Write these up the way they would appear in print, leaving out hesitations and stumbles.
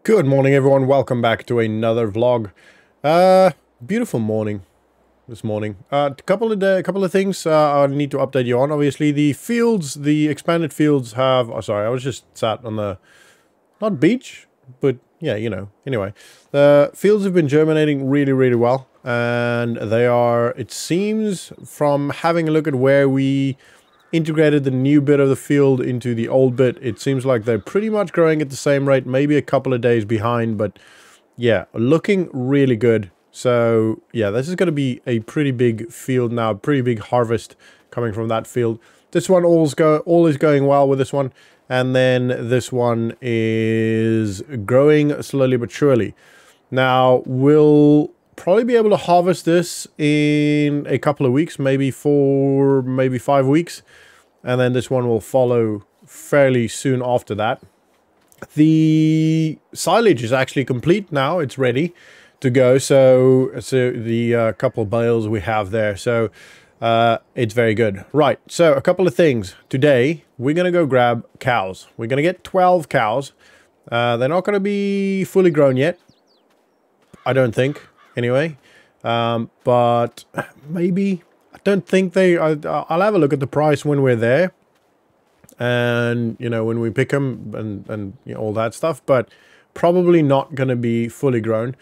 Good morning, everyone. Welcome back to another vlog. Beautiful morning this morning. A couple of things I need to update you on. Obviously, the fields, the expanded fields have. Oh, sorry, I was just sat on the not beach, but yeah, you know. Anyway, the fields have been germinating really, really well, and they are. It seems from having a look at where we integrated the new bit of the field into the old bit, it seems like they're pretty much growing at the same rate, maybe a couple of days behind, but yeah, looking really good. So yeah, this is going to be a pretty big field now, pretty big harvest coming from that field. This one all is going well with this one, and then this one is growing slowly but surely. Now we'll probably be able to harvest this in a couple of weeks, maybe 4, maybe 5 weeks, and then this one will follow fairly soon after that. The silage is actually complete now. It's ready to go. So the couple of bales we have there, so it's very good. Right, so a couple of things. Today we're gonna go grab cows. We're gonna get 12 cows. They're not gonna be fully grown yet, I don't think, anyway, but maybe. I don't think they. I'll have a look at the price when we're there, and you know, when we pick them and you know, all that stuff. But probably not going to be fully grown.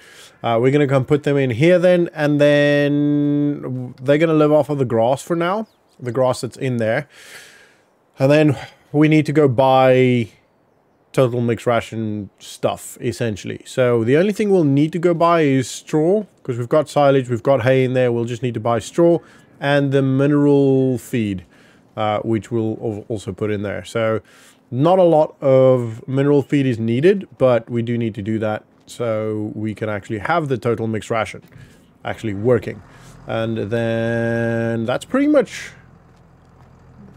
We're going to come put them in here then, and then they're going to live off of the grass for now, the grass that's in there, and then we need to go buy total mixed ration stuff, essentially. So the only thing we'll need to go buy is straw, because we've got silage, we've got hay in there. We'll just need to buy straw and the mineral feed, which we'll also put in there. So not a lot of mineral feed is needed, but we do need to do that so we can actually have the total mixed ration actually working. And then that's pretty much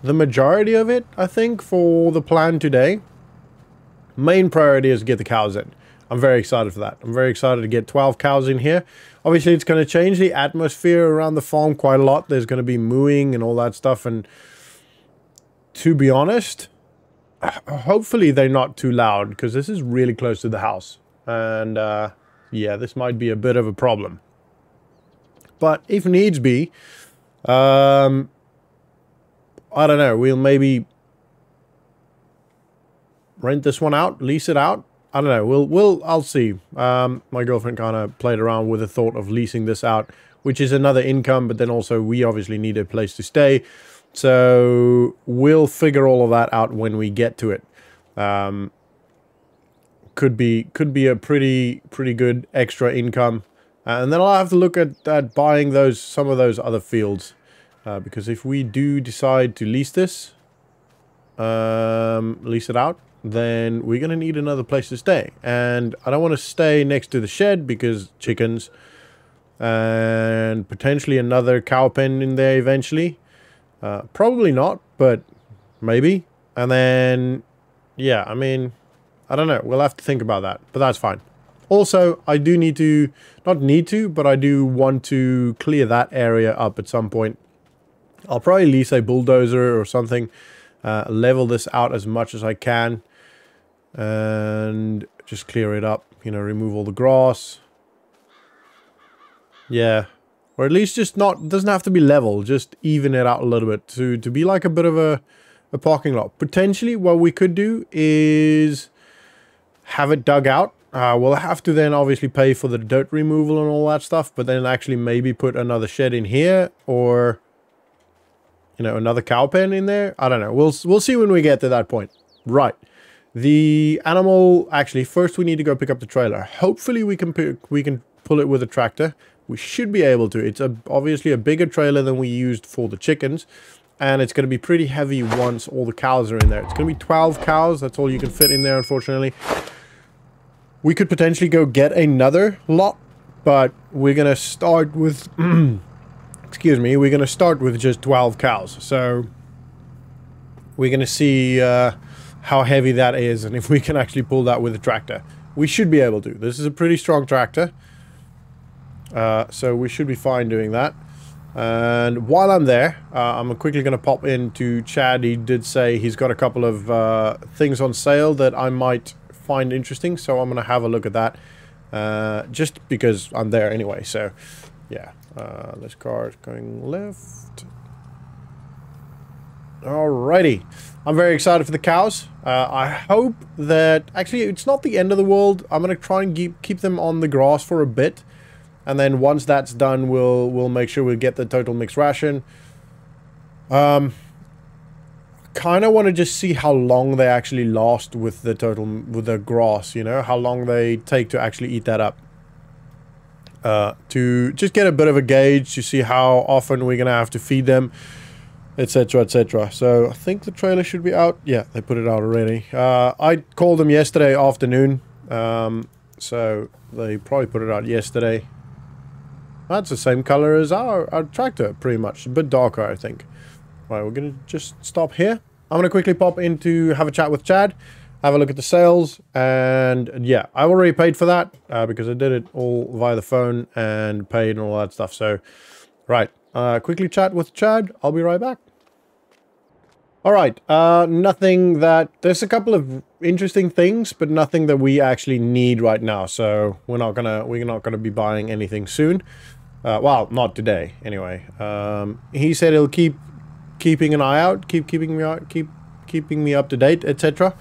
the majority of it, I think, for the plan today. Main priority is to get the cows in. I'm very excited for that. I'm very excited to get 12 cows in here. Obviously, it's going to change the atmosphere around the farm quite a lot. There's going to be mooing and all that stuff. And to be honest, hopefully they're not too loud, because this is really close to the house. And yeah, this might be a bit of a problem. But if needs be, I don't know. We'll maybe rent this one out, lease it out. I don't know. I'll see. My girlfriend kind of played around with the thought of leasing this out, which is another income, but then also we obviously need a place to stay. So we'll figure all of that out when we get to it. Could be a pretty good extra income. And then I'll have to look at buying some of those other fields. Because if we do decide to lease this, lease it out, then we're going to need another place to stay. And I don't want to stay next to the shed because chickens, and potentially another cow pen in there eventually. Probably not, but maybe. And then, yeah, I mean, I don't know. We'll have to think about that, but that's fine. Also, I do need to, not need to, but I do want to clear that area up at some point. I'll probably lease a bulldozer or something, level this out as much as I can, and just clear it up, you know, remove all the grass. Yeah, or at least just not, doesn't have to be level, just even it out a little bit to be like a bit of a parking lot. Potentially what we could do is have it dug out. We'll have to then obviously pay for the dirt removal and all that stuff, but then actually maybe put another shed in here, or you know, another cow pen in there. I don't know. We'll see when we get to that point. Right. The animal, actually, first we need to go pick up the trailer. Hopefully we can pull it with a tractor. We should be able to. It's obviously a bigger trailer than we used for the chickens, and it's going to be pretty heavy once all the cows are in there. It's going to be 12 cows. That's all you can fit in there, unfortunately. We could potentially go get another lot, but we're going to start with excuse me, we're going to start with just 12 cows. So we're going to see how heavy that is, and if we can actually pull that with a tractor. We should be able to. This is a pretty strong tractor. So we should be fine doing that. And while I'm there, I'm quickly going to pop into Chad. He did say he's got a couple of things on sale that I might find interesting, so I'm gonna have a look at that. Just because I'm there anyway, so yeah. This car is going left. Alrighty. I'm very excited for the cows. I hope that... Actually, it's not the end of the world. I'm going to try and keep them on the grass for a bit. And then once that's done, we'll make sure we get the total mixed ration. Kind of want to just see how long they actually last with the grass, you know? How long they take to actually eat that up. To just get a bit of a gauge to see how often we're going to have to feed them. Etc, etc. So I think the trailer should be out. Yeah, they put it out already. I called them yesterday afternoon, so they probably put it out yesterday. That's the same color as our tractor, pretty much. A bit darker, I think. Right, we're gonna just stop here. I'm gonna quickly pop in to have a chat with Chad, have a look at the sales, and yeah, I already paid for that because I did it all via the phone and paid and all that stuff. So, right. Quickly chat with Chad. I'll be right back. Alright, nothing that... There's a couple of interesting things, but nothing that we actually need right now. So we're not gonna be buying anything soon. Well, not today, anyway. He said he'll keeping an eye out, keeping me up to date, etc.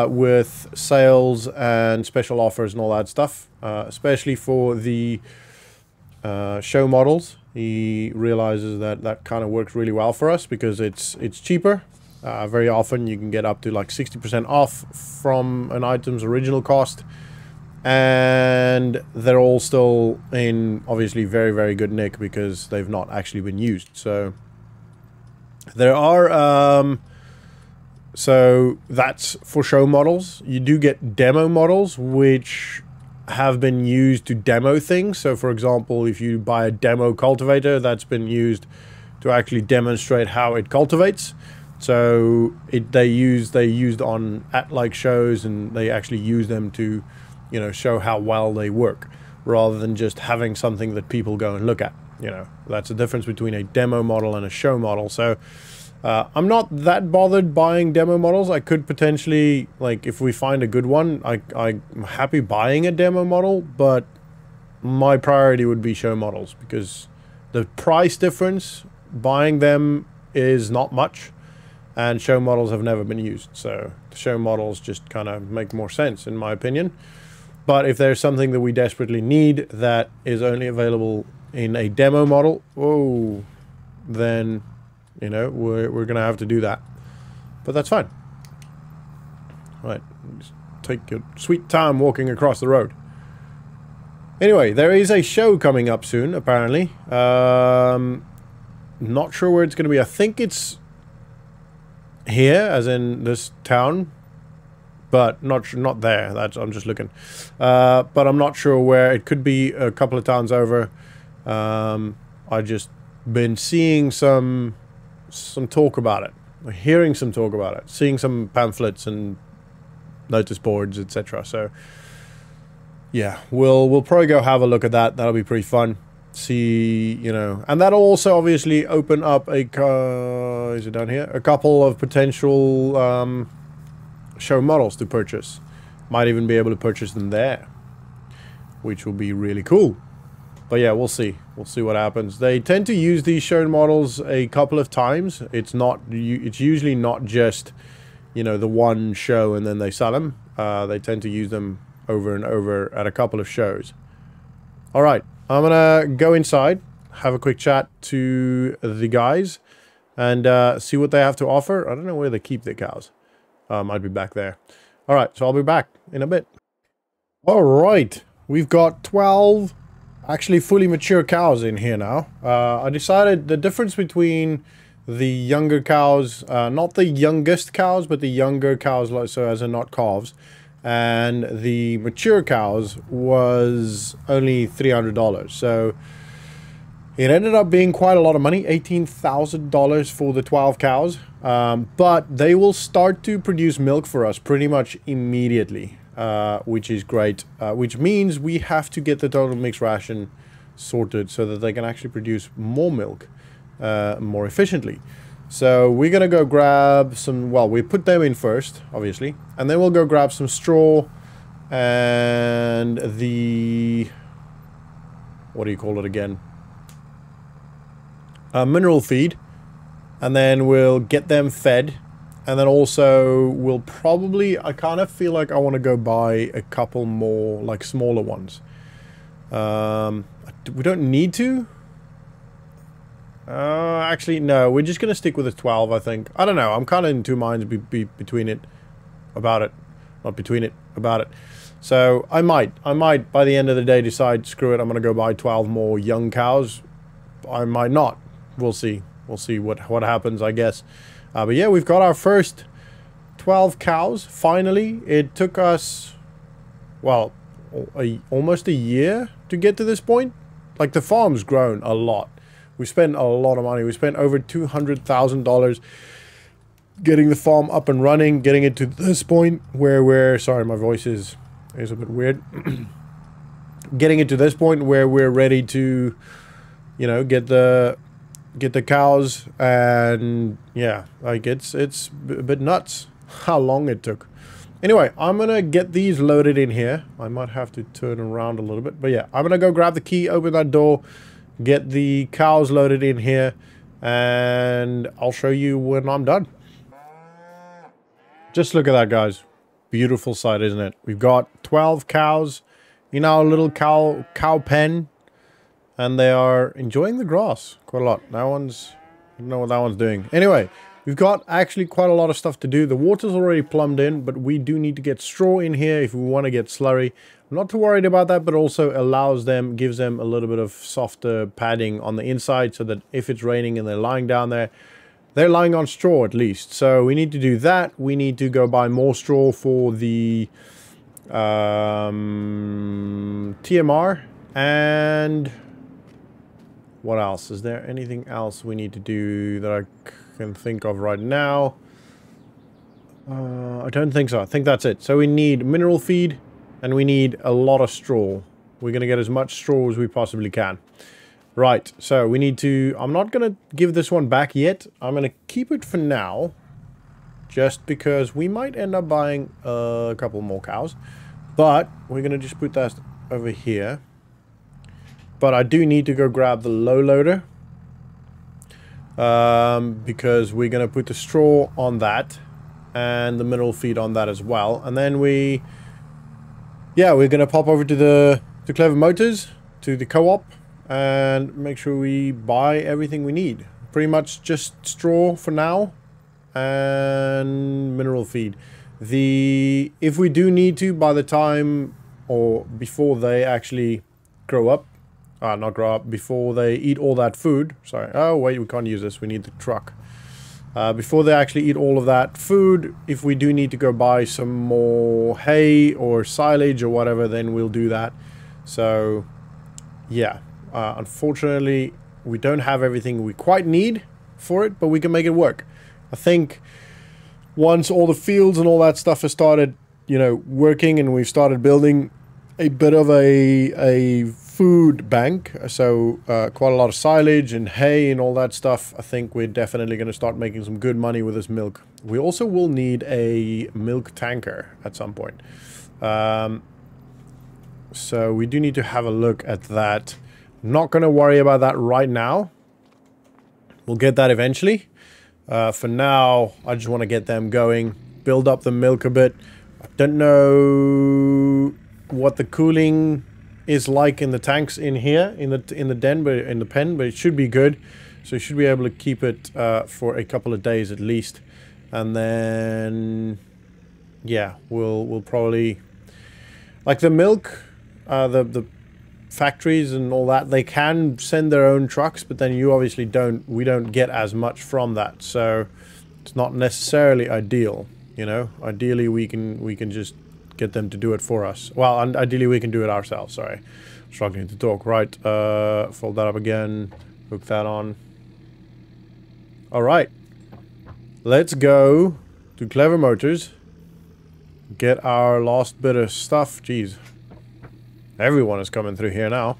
With sales and special offers and all that stuff. Especially for the show models. He realizes that that kind of works really well for us because it's cheaper. Very often you can get up to like 60% off from an item's original cost, and they're all still in obviously very, very good nick because they've not actually been used. So there are so that's for show models. You do get demo models which have been used to demo things. So for example, if you buy a demo cultivator, that's been used to actually demonstrate how it cultivates. So they used on at shows, and they actually use them to, you know, show how well they work, rather than just having something that people go and look at. You know, that's the difference between a demo model and a show model. So I'm not that bothered buying demo models. I could potentially, like, if we find a good one, I'm happy buying a demo model, but my priority would be show models because the price difference buying them is not much, and show models have never been used. So the show models just kind of make more sense in my opinion. But if there's something that we desperately need that is only available in a demo model, oh, then... you know, we're gonna have to do that, but that's fine. Right, just take your sweet time walking across the road. Anyway, there is a show coming up soon, apparently. Not sure where it's gonna be. I think it's here, as in this town, but not there. I'm just looking, but I'm not sure where. It could be a couple of towns over. I just been seeing some talk about it, hearing some talk about it, seeing some pamphlets and notice boards, etc. So yeah, we'll probably go have a look at that. That'll be pretty fun. See, you know, and that'll also obviously open up a is it down here? A couple of potential show models to purchase. Might even be able to purchase them there, which will be really cool. But yeah, we'll see. We'll see what happens. They tend to use these show models a couple of times. It's usually not just, you know, the one show and then they sell them. They tend to use them over and over at a couple of shows. All right, I'm gonna go inside, have a quick chat to the guys, and see what they have to offer. I don't know where they keep their cows. Might be back there. All right, so I'll be back in a bit. All right, we've got 12. Actually fully mature cows in here now. I decided the difference between the younger cows, not the youngest cows, but the younger cows, so as in not calves, and the mature cows was only $300. So it ended up being quite a lot of money, $18,000 for the 12 cows. But they will start to produce milk for us pretty much immediately. Which is great, which means we have to get the total mixed ration sorted so that they can actually produce more milk more efficiently. So we're going to go grab some, well, we put them in first, obviously. And then we'll go grab some straw and the, what do you call it again? Mineral feed. And then we'll get them fed. And then also we'll probably, I kind of feel like I want to go buy a couple more, like smaller ones. We don't need to. Actually, no. We're just going to stick with the 12, I think. I don't know. I'm kind of in two minds between it. About it. Not between it. About it. So, I might, by the end of the day, decide, screw it, I'm going to go buy 12 more young cows. I might not. We'll see. We'll see what happens, I guess. But yeah, we've got our first 12 cows. Finally, it took us, well, almost a year to get to this point. Like, the farm's grown a lot. We spent a lot of money. We spent over $200,000 getting the farm up and running, getting it to this point where we're... Sorry, my voice is a bit weird. Getting it to this point where we're ready to, you know, get the cows, and yeah, like it's a bit nuts how long it took. Anyway, I'm gonna get these loaded in here. I might have to turn around a little bit, but yeah, I'm gonna go grab the key, open that door, get the cows loaded in here, and I'll show you when I'm done. Just look at that, guys. Beautiful sight, isn't it? We've got 12 cows in our little cow pen, and they are enjoying the grass quite a lot. That one's, I don't know what that one's doing. Anyway, we've got actually quite a lot of stuff to do. The water's already plumbed in, but we do need to get straw in here if we want to get slurry. I'm not too worried about that, but also allows them, gives them a little bit of softer padding on the inside so that if it's raining and they're lying down there, they're lying on straw at least. So we need to do that. We need to go buy more straw for the TMR. And what else? Is there anything else we need to do that I can think of right now? I don't think so. I think that's it. So we need mineral feed and we need a lot of straw. We're going to get as much straw as we possibly can. Right, so we need to... I'm not going to give this one back yet. I'm going to keep it for now. Just because we might end up buying a couple more cows. But we're going to just put that over here. But I do need to go grab the low loader. Because we're going to put the straw on that. And the mineral feed on that as well. And then we... Yeah, we're going to pop over to Clever Motors. To the co-op. And make sure we buy everything we need. Pretty much just straw for now. And mineral feed. If we do need to, by the time or before they actually grow up. Not grow up. Before they eat all that food. Sorry. Oh, wait. We can't use this. We need the truck. Before they actually eat all of that food. If we do need to go buy some more hay or silage or whatever, then we'll do that. So, yeah. Unfortunately, we don't have everything we quite need for it, but we can make it work. I think once all the fields and all that stuff has started, you know, working and we've started building a bit of a food bank, so quite a lot of silage and hay and all that stuff, I think we're definitely going to start making some good money with this milk. We also will need a milk tanker at some point. So we do need to have a look at that. Not going to worry about that right now. We'll get that eventually. For now, I just want to get them going. Build up the milk a bit. I don't know what the cooling is like in the tanks in here, in the den, but in the pen, but it should be good. So you should be able to keep it for a couple of days at least. And then, yeah, we'll probably... Like the milk, the factories and all that, they can send their own trucks, but then you obviously we don't get as much from that, so it's not necessarily ideal, you know. Ideally we can just get them to do it for us. Well, and ideally we can do it ourselves. Sorry, struggling to talk. Right, fold that up again, hook that on. All right, let's go to Clever Motors, get our last bit of stuff. Jeez, everyone is coming through here now.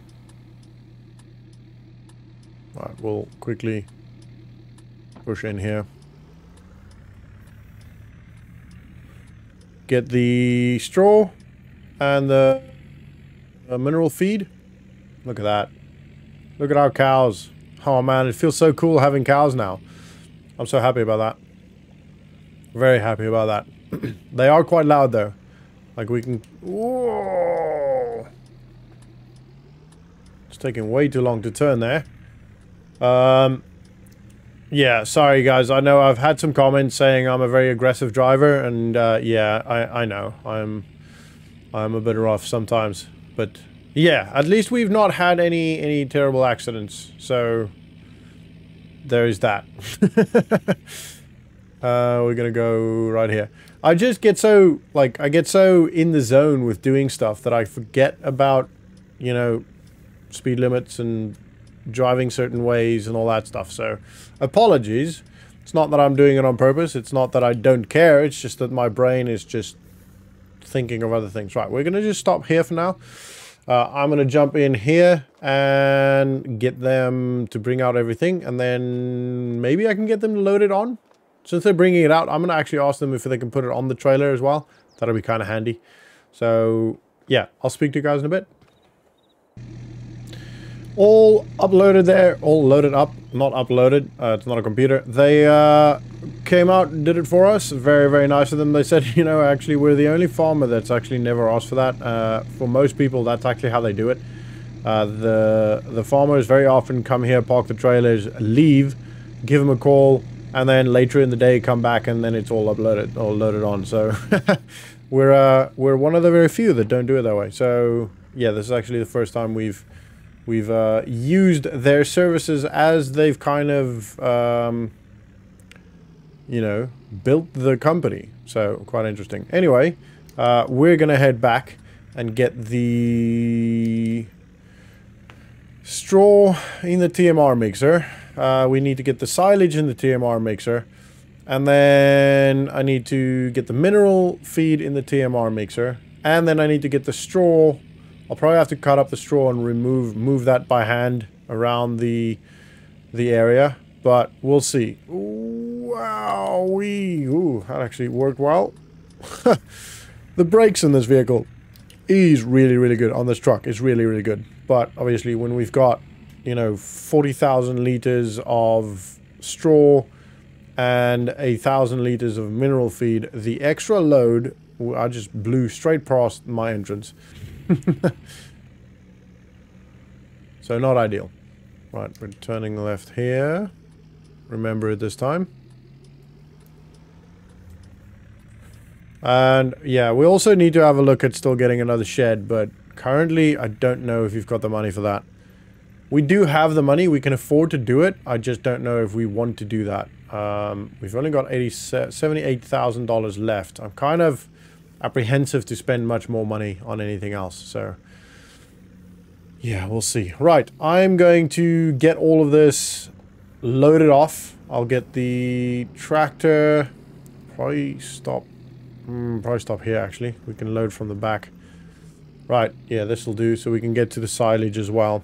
Alright, we'll quickly Push in here. Get the straw and the mineral feed. Look at that. Look at our cows. Oh man, it feels so cool having cows now. I'm so happy about that. Very happy about that. They are quite loud though. Like we can... Whoa! It's taking way too long to turn there. Yeah, sorry guys. I know I've had some comments saying I'm a very aggressive driver, and yeah, I know. I'm a bit rough sometimes. But yeah, at least we've not had any terrible accidents. So there's that. We're gonna go right here. I just get so, like, I get so in the zone with doing stuff that I forget about, you know, speed limits and driving certain ways and all that stuff. So apologies. It's not that I'm doing it on purpose. It's not that I don't care. It's just that my brain is just thinking of other things. Right, we're gonna just stop here for now. I'm gonna jump in here and get them to bring out everything, and then maybe I can get them loaded on. Since they're bringing it out, I'm going to actually ask them if they can put it on the trailer as well. That'll be kind of handy. So, yeah, I'll speak to you guys in a bit. All uploaded there, all loaded up, not uploaded. It's not a computer. They came out and did it for us. Very, very nice of them. They said, you know, actually, we're the only farmer that's actually never asked for that. For most people, that's actually how they do it. The farmers very often come here, park the trailers, leave, give them a call, and then later in the day come back and then it's all uploaded, all loaded on. So we're one of the very few that don't do it that way. So yeah, this is actually the first time we've used their services as they've kind of you know, built the company. So quite interesting. Anyway, we're gonna head back and get the straw in the TMR mixer. We need to get the silage in the TMR mixer, and then I need to get the mineral feed in the TMR mixer, and then I need to get the straw. I'll probably have to cut up the straw and move that by hand around the area, but we'll see. Wow, that actually worked well. The brakes in this vehicle is really, really good. On this truck, it's really, really good. But obviously, when we've got, you know, 40,000 liters of straw and 1,000 liters of mineral feed, the extra load, I just blew straight past my entrance. So not ideal. Right, we're turning left here. Remember it this time. And yeah, we also need to have a look at still getting another shed, but currently I don't know if you've got the money for that. We do have the money, we can afford to do it. I just don't know if we want to do that. We've only got $78,000 left. I'm kind of apprehensive to spend much more money on anything else. So, yeah, we'll see. Right, I'm going to get all of this loaded off. I'll get the tractor. Probably stop here, actually. We can load from the back. Right, yeah, this will do. So we can get to the silage as well.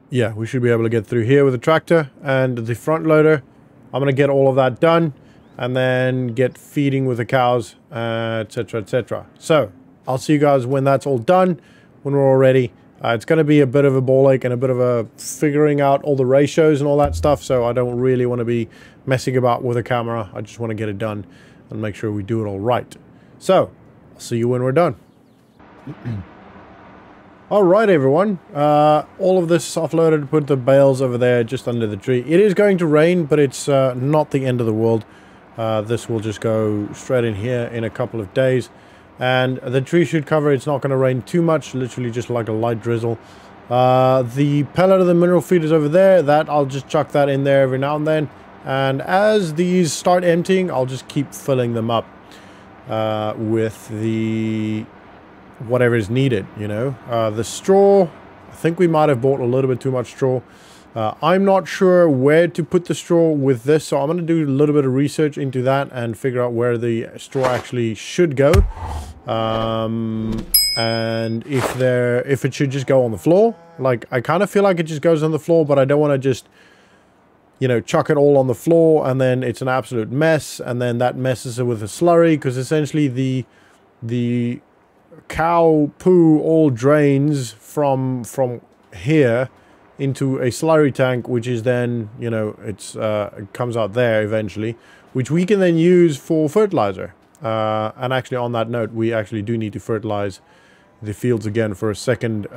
Yeah, we should be able to get through here with the tractor and the front loader. I'm going to get all of that done and then get feeding with the cows, etc, etc. So, I'll see you guys when that's all done, when we're all ready. It's going to be a bit of a ball ache and a bit of a figuring out all the ratios and all that stuff, so I don't really want to be messing about with a camera. I just want to get it done and make sure we do it all right. So, I'll see you when we're done. Alright everyone, all of this offloaded, put the bales over there just under the tree. It is going to rain, but it's not the end of the world. This will just go straight in here in a couple of days. And the tree should cover, it's not going to rain too much, literally just like a light drizzle. The pellet of the mineral feed is over there, that I'll just chuck that in there every now and then. And as these start emptying, I'll just keep filling them up with the whatever is needed, you know. The straw, I think we might have bought a little bit too much straw. I'm not sure where to put the straw with this, so I'm going to do a little bit of research into that and figure out where the straw actually should go. And if it should just go on the floor, like, I kind of feel like it just goes on the floor, but I don't want to just, you know, chuck it all on the floor and then it's an absolute mess, and then that messes it with the slurry, because essentially the cow poo all drains from here into a slurry tank, which is then, you know, it comes out there eventually, which we can then use for fertilizer. And actually, on that note, we actually do need to fertilize the fields again for a second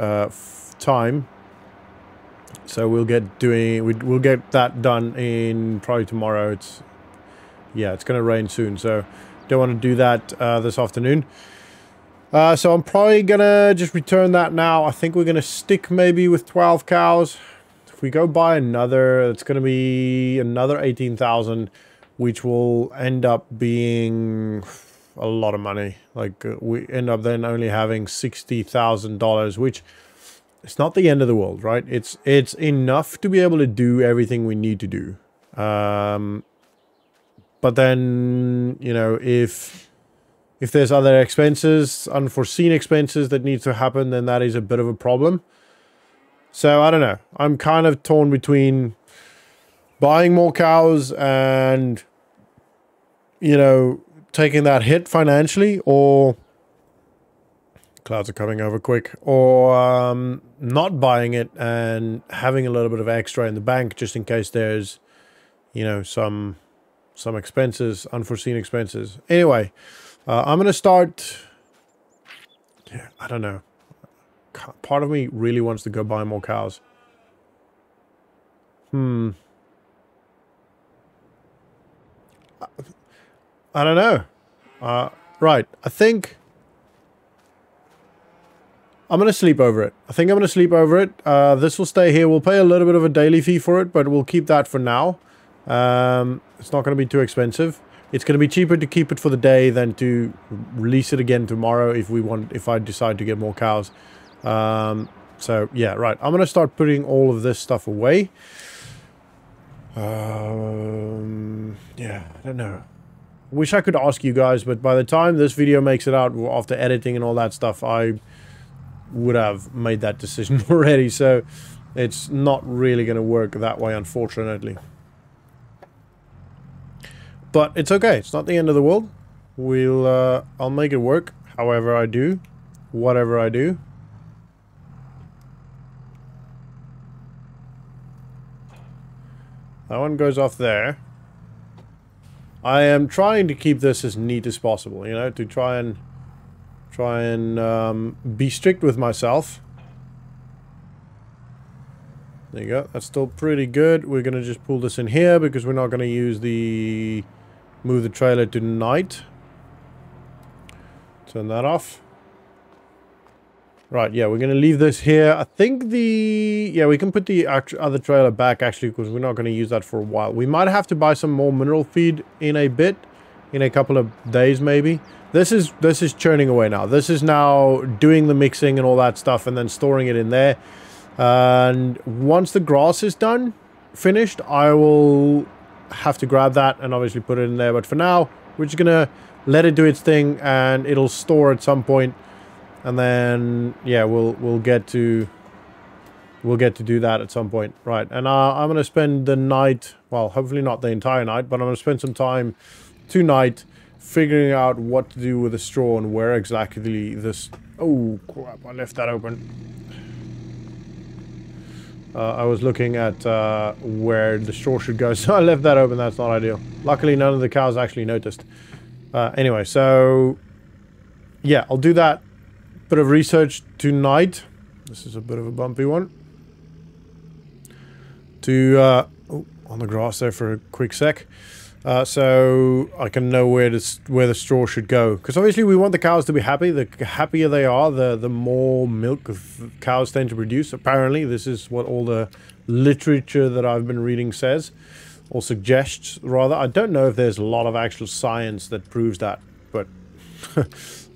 time. So we'll get that done in probably tomorrow. It's gonna rain soon, so don't want to do that this afternoon. So I'm probably gonna just return that now. I think we're gonna stick maybe with 12 cows. If we go buy another, it's gonna be another 18,000, which will end up being a lot of money. Like, we end up then only having $60,000, which it's not the end of the world, right? It's enough to be able to do everything we need to do. But then, you know, if there's other expenses, unforeseen expenses that need to happen, then that is a bit of a problem. So I don't know. I'm kind of torn between buying more cows and, you know, taking that hit financially, or clouds are coming over quick, or not buying it and having a little bit of extra in the bank just in case there's, you know, some expenses, unforeseen expenses. Anyway, I'm gonna start. Yeah, I don't know. Part of me really wants to go buy more cows. I don't know. Right, I think I'm going to sleep over it. I think I'm going to sleep over it. This will stay here. We'll pay a little bit of a daily fee for it, but we'll keep that for now. It's not going to be too expensive. It's going to be cheaper to keep it for the day than to release it again tomorrow if I decide to get more cows. So, yeah, right. I'm going to start putting all of this stuff away. Yeah, I don't know. Wish I could ask you guys, but by the time this video makes it out after editing and all that stuff, I would have made that decision already. So it's not really going to work that way, unfortunately. But it's okay. It's not the end of the world. I'll make it work. However I do, whatever I do. That one goes off there. I am trying to keep this as neat as possible, you know, to try and be strict with myself. There you go. That's still pretty good. We're going to just pull this in here because we're not going to use move the trailer tonight. Turn that off. Right, yeah, we're going to leave this here. I think yeah, we can put the other trailer back, actually, because we're not going to use that for a while. We might have to buy some more mineral feed in a bit, in a couple of days, maybe. This is churning away now. This is now doing the mixing and all that stuff and then storing it in there. And once the grass is finished, I will have to grab that and obviously put it in there. But for now, we're just going to let it do its thing and it'll store at some point. And then, yeah, we'll get to do that at some point, right? And I'm gonna spend the night, well, hopefully not the entire night, but I'm gonna spend some time tonight figuring out what to do with the straw and where exactly this. Oh crap! I left that open. I was looking at where the straw should go, so I left that open. That's not ideal. Luckily, none of the cows actually noticed. Anyway, so yeah, I'll do that. Bit of research tonight. This is a bit of a bumpy one. On the grass there for a quick sec. So I can know where the straw should go. Because obviously we want the cows to be happy. The happier they are, the more milk cows tend to produce. Apparently, this is what all the literature that I've been reading says. Or suggests, rather. I don't know if there's a lot of actual science that proves that. But...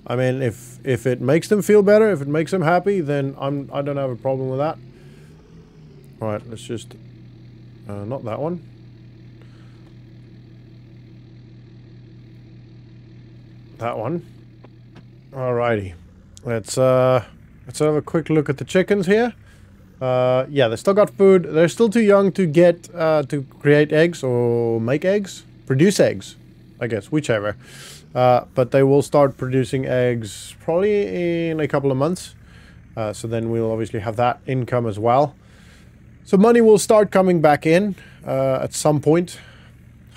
I mean, if it makes them feel better, if it makes them happy, then I don't have a problem with that. All right, let's just not that one. That one. Alrighty. Let's have a quick look at the chickens here. Yeah, they still got food. They're still too young to get to create eggs or make eggs. Produce eggs, I guess, whichever. But they will start producing eggs probably in a couple of months. So then we'll obviously have that income as well. So money will start coming back in at some point.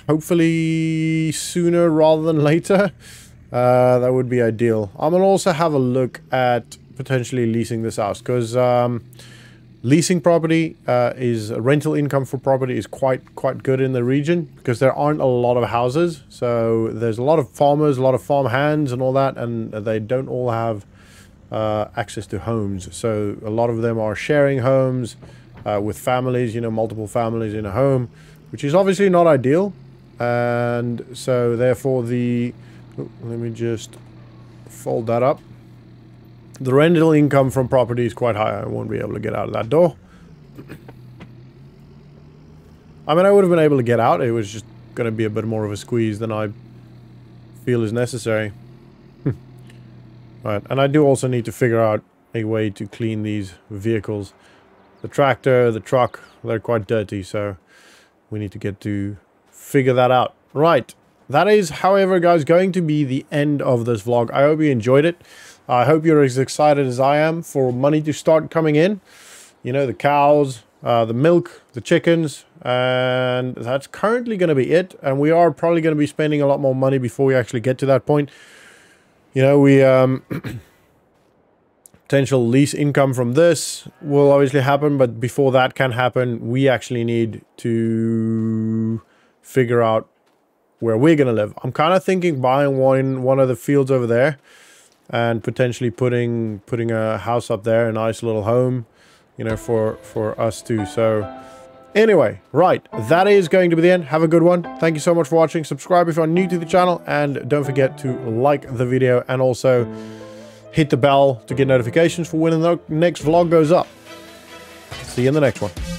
Hopefully sooner rather than later. That would be ideal. I'm going to also have a look at potentially leasing this house. Because leasing property is rental income for property is quite good in the region. Because there aren't a lot of houses. So there's a lot of farmers, a lot of farm hands and all that. And they don't all have access to homes. So a lot of them are sharing homes with families, you know, multiple families in a home, which is obviously not ideal. And so therefore let me just fold that up. The rental income from property is quite high. I won't be able to get out of that door. I mean, I would have been able to get out. It was just going to be a bit more of a squeeze than I feel is necessary. Right, and I do also need to figure out a way to clean these vehicles. The tractor, the truck, they're quite dirty, so we need to get to figure that out. Right, that is, however, guys, going to be the end of this vlog. I hope you enjoyed it. I hope you're as excited as I am for money to start coming in. You know, the cows, the milk, the chickens, and that's currently going to be it. And we are probably going to be spending a lot more money before we actually get to that point. You know, we potential lease income from this will obviously happen, but before that can happen, we actually need to figure out where we're gonna live. I'm kind of thinking buying one of the fields over there and potentially putting a house up there, a nice little home, you know, for us too. So anyway, right, that is going to be the end. Have a good one. Thank you so much for watching. Subscribe if you're new to the channel, and don't forget to like the video and also hit the bell to get notifications for when the next vlog goes up. See you in the next one.